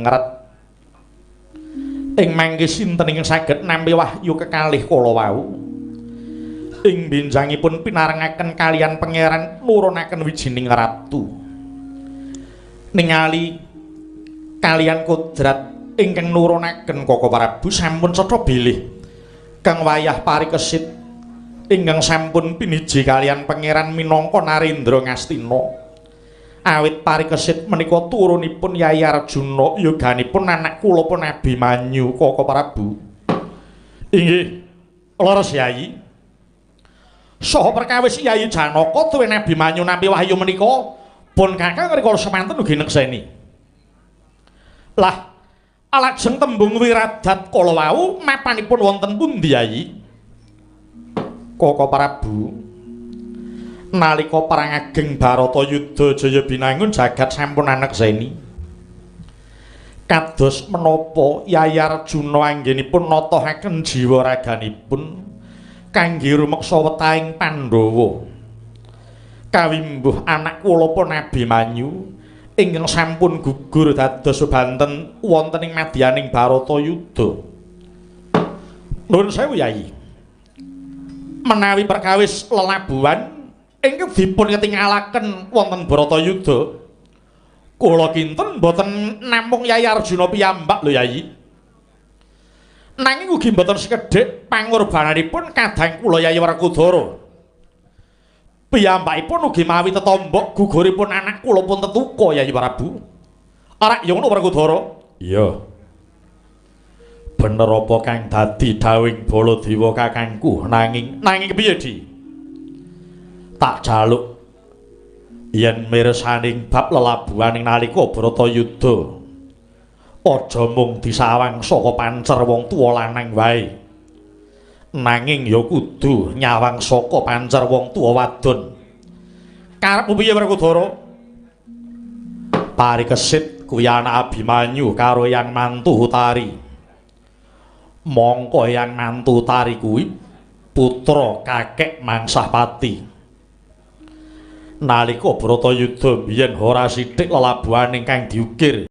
ngret. Ing mangke sinten ingkang saged nampi wahyu kekalih kala wau. Ing benjangipun pinarengaken kaliyan pangeran nurunaken wijining ratu. Ningali kaliyan kodrat ingkang nurunaken Koko Prabu sampun cetha bilih kang wayah parikesit ingkang sampun piniji kaliyan pangeran minangka Narendra Ngastina. Awit parikesit menika turunipun Yayi Arjuna yoganipun anak kula pun Abimanyu Koko Prabu. Inggih, leres Yayi. Saha perkawis Yayi Janaka duwe Abimanyu nampi wahyu menika pun kakang rikala semanten ugi nekseni. Lah alajeng tembung wiradat kala wau mapanipun wonten pundi Yayi? Koko Prabu nalika perang ageng Baratayuda Jaya binangun jagat sampun anekseni. Kados menapa Yayi Arjuna anggenipun natahaken jiwa raganipun kangge rumeksa wetahing Pandhawa. Kawimbuh anak kula pun Abimanyu ingkang sampun gugur dados banten wonten ing madyaning Baratayuda. Nuwun sewu Yayi. Menawi perkawis lelabuhan ingkang dipun ketingalaken wonten Baratayuda, kula kinten boten namung Yayi Arjuna piyambak lho Yayi. Nanging ugi boten sekedhik pangorbananipun kadang kula Yayi Werkudara. Piyambakipun ugi mawi tetombok guguripun anak kula pun tetuka Yayi Prabu. Ora ya ngono Werkudara? Iya. Bener apa kang dadi dawing Baladewa kakangku nanging piye Di? Tak jaluk yen mirsaning bab lelabuhaning nalika Baratayuda aja mung disawang saka pancer wong tuwa lanang wae. Nanging ya kudu nyawang saka pancer wong tuwa wadon. Karepmu piye Werkudara? Parikesit kuwi anak Abimanyu karo yang mantu Utari. Mongko yang mantu Utari kuwi putra kakek Mangsahpati. Nalika Baratayuda biyen ora sithik lelabuhan ingkang diukir